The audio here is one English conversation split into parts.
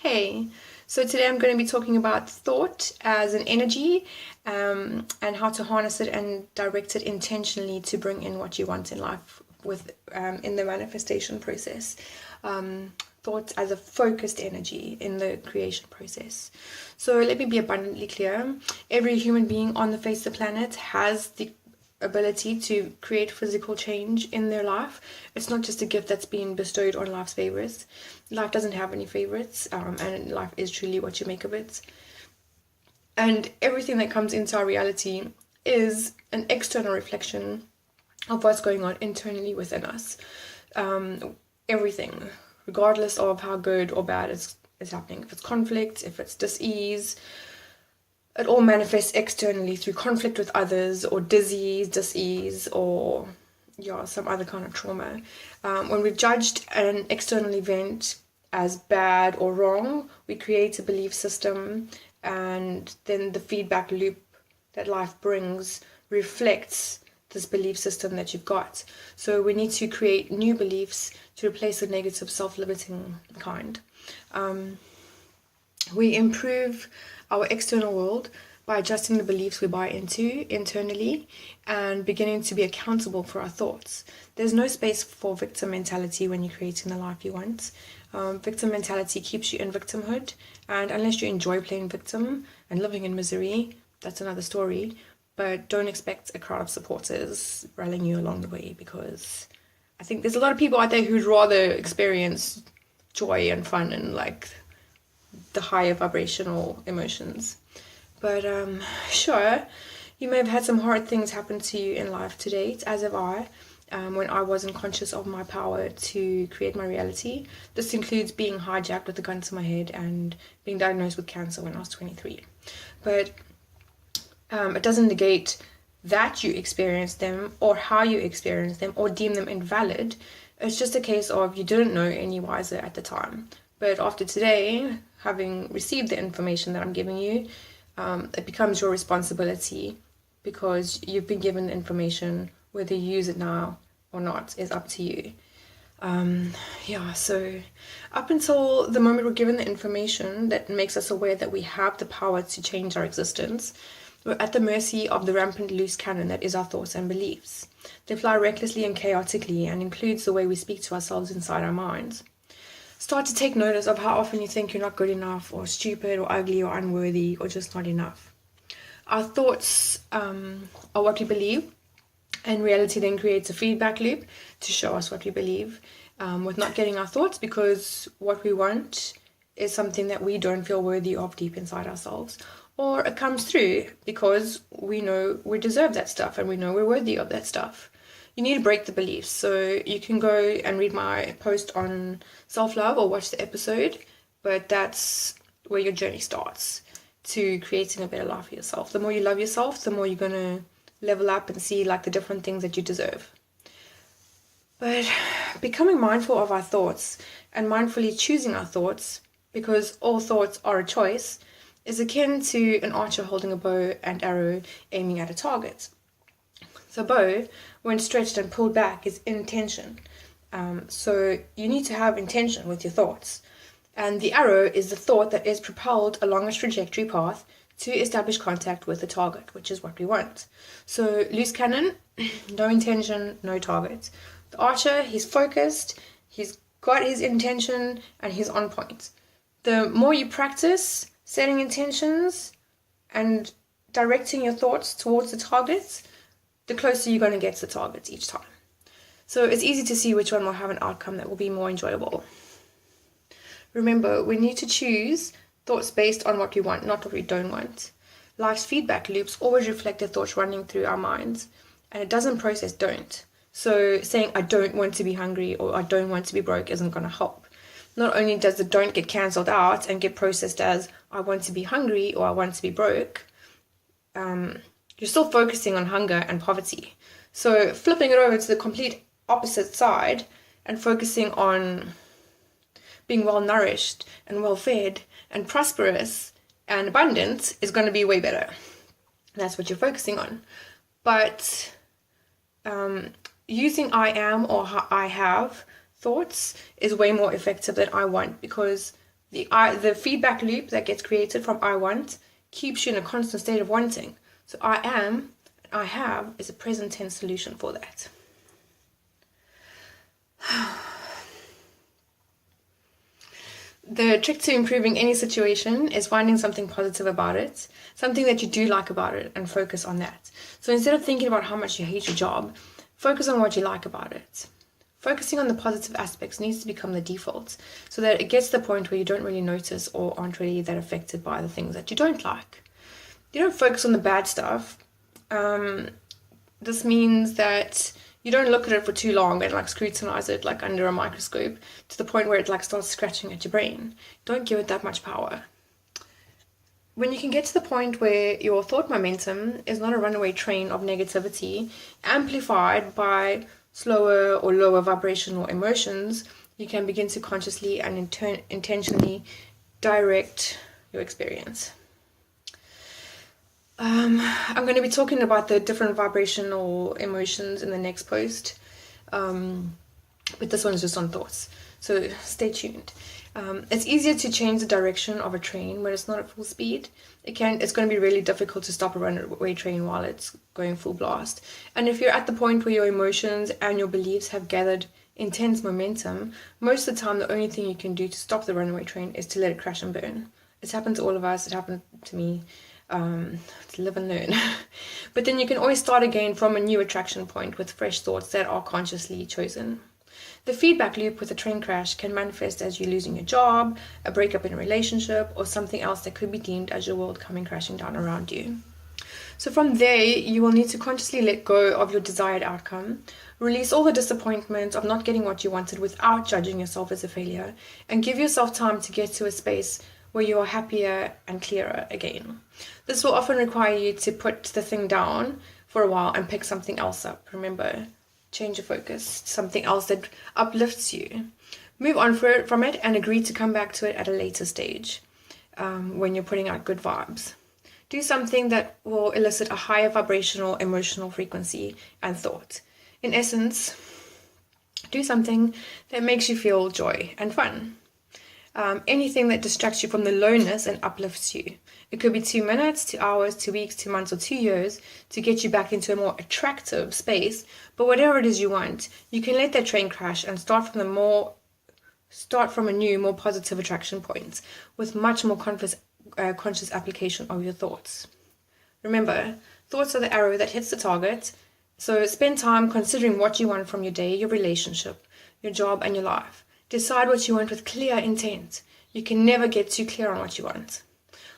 Hey, so today I'm going to be talking about thought as an energy and how to harness it and direct it intentionally to bring in what you want in life with in the manifestation process. Thought as a focused energy in the creation process. So let me be abundantly clear. Every human being on the face of the planet has the ability to create physical change in their life. It's not just a gift that's been bestowed on life's favorites. Life doesn't have any favorites, and life is truly what you make of it. And everything that comes into our reality is an external reflection of what's going on internally within us. Everything, regardless of how good or bad is happening. If it's conflict, if it's dis-ease, it all manifests externally through conflict with others or dis-ease, or some other kind of trauma. When we've judged an external event as bad or wrong, we create a belief system, and then the feedback loop that life brings reflects this belief system that you've got. So we need to create new beliefs to replace the negative self-limiting kind. We improve our external world by adjusting the beliefs we buy into internally and beginning to be accountable for our thoughts. There's no space for victim mentality when you're creating the life you want. Victim mentality keeps you in victimhood, and unless you enjoy playing victim and living in misery, that's another story. But don't expect a crowd of supporters rallying you along the way, because I think there's a lot of people out there who'd rather experience joy and fun and like the higher vibrational emotions. But sure, you may have had some hard things happen to you in life to date, as have I, when I wasn't conscious of my power to create my reality. This includes being hijacked with a gun to my head and being diagnosed with cancer when I was 23. But it doesn't negate that you experienced them or how you experienced them or deem them invalid. It's just a case of you didn't know any wiser at the time. But after today, having received the information that I'm giving you, it becomes your responsibility, because you've been given the information. Whether you use it now or not is up to you. So up until the moment we're given the information that makes us aware that we have the power to change our existence, we're at the mercy of the rampant loose cannon that is our thoughts and beliefs. They fly recklessly and chaotically, and includes the way we speak to ourselves inside our minds. Start to take notice of how often you think you're not good enough, or stupid, or ugly, or unworthy, or just not enough. Our thoughts are what we believe, and reality then creates a feedback loop to show us what we believe, with not getting our thoughts, because what we want is something that we don't feel worthy of deep inside ourselves. Or it comes through because we know we deserve that stuff and we know we're worthy of that stuff. You need to break the beliefs. So you can go and read my post on self-love or watch the episode, but that's where your journey starts to creating a better life for yourself. The more you love yourself, the more you're going to level up and see like the different things that you deserve. But becoming mindful of our thoughts and mindfully choosing our thoughts, because all thoughts are a choice, is akin to an archer holding a bow and arrow aiming at a target. The bow, when stretched and pulled back, is intention. So you need to have intention with your thoughts. And the arrow is the thought that is propelled along a trajectory path to establish contact with the target, which is what we want. So loose cannon, no intention, no target. The archer, he's focused, he's got his intention, and he's on point. The more you practice setting intentions and directing your thoughts towards the target, the closer you're going to get to the target each time. So it's easy to see which one will have an outcome that will be more enjoyable. Remember, we need to choose thoughts based on what we want, not what we don't want. Life's feedback loops always reflect the thoughts running through our minds, and it doesn't process don't. So saying I don't want to be hungry or I don't want to be broke isn't going to help. Not only does the don't get cancelled out and get processed as I want to be hungry or I want to be broke, you're still focusing on hunger and poverty. So flipping it over to the complete opposite side and focusing on being well nourished and well fed and prosperous and abundant is going to be way better. That's what you're focusing on. But using I am or I have thoughts is way more effective than I want, because The feedback loop that gets created from I want keeps you in a constant state of wanting. So I am and I have is a present tense solution for that. The trick to improving any situation is finding something positive about it, something that you do like about it, and focus on that. So instead of thinking about how much you hate your job, focus on what you like about it. Focusing on the positive aspects needs to become the default, so that it gets to the point where you don't really notice or aren't really that affected by the things that you don't like. You don't focus on the bad stuff. This means that you don't look at it for too long and like scrutinize it like under a microscope to the point where it like starts scratching at your brain. Don't give it that much power. When you can get to the point where your thought momentum is not a runaway train of negativity amplified by slower or lower vibrational emotions, you can begin to consciously and intentionally direct your experience. I'm going to be talking about the different vibrational emotions in the next post, but this one's just on thoughts, so stay tuned. It's easier to change the direction of a train when it's not at full speed. It's going to be really difficult to stop a runaway train while it's going full blast. And if you're at the point where your emotions and your beliefs have gathered intense momentum, most of the time the only thing you can do to stop the runaway train is to let it crash and burn. It's happened to all of us. It happened to me. To live and learn. But then you can always start again from a new attraction point with fresh thoughts that are consciously chosen. The feedback loop with a train crash can manifest as you losing your job, a breakup in a relationship, or something else that could be deemed as your world coming crashing down around you. So from there, you will need to consciously let go of your desired outcome, release all the disappointment of not getting what you wanted without judging yourself as a failure, and give yourself time to get to a space where you are happier and clearer again. This will often require you to put the thing down for a while and pick something else up. Remember, change your focus, something else that uplifts you. Move on from it and agree to come back to it at a later stage when you're putting out good vibes. Do something that will elicit a higher vibrational, emotional frequency and thought. In essence, do something that makes you feel joy and fun. Anything that distracts you from the lowness and uplifts you. It could be 2 minutes, 2 hours, 2 weeks, 2 months, or 2 years to get you back into a more attractive space. But whatever it is you want, you can let that train crash and start from a new, more positive attraction point with much more conscious application of your thoughts. Remember, thoughts are the arrow that hits the target. So spend time considering what you want from your day, your relationship, your job, and your life. Decide what you want with clear intent. You can never get too clear on what you want.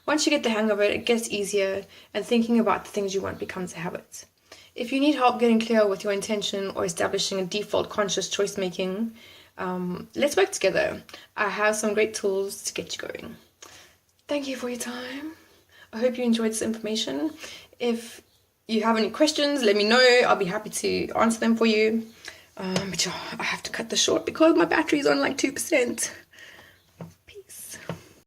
Once you get the hang of it, it gets easier, and thinking about the things you want becomes a habit. If you need help getting clear with your intention or establishing a default conscious choice making, let's work together. I have some great tools to get you going. Thank you for your time. I hope you enjoyed this information. If you have any questions, let me know. I'll be happy to answer them for you. But yeah, I have to cut this short because my battery's on like 2%.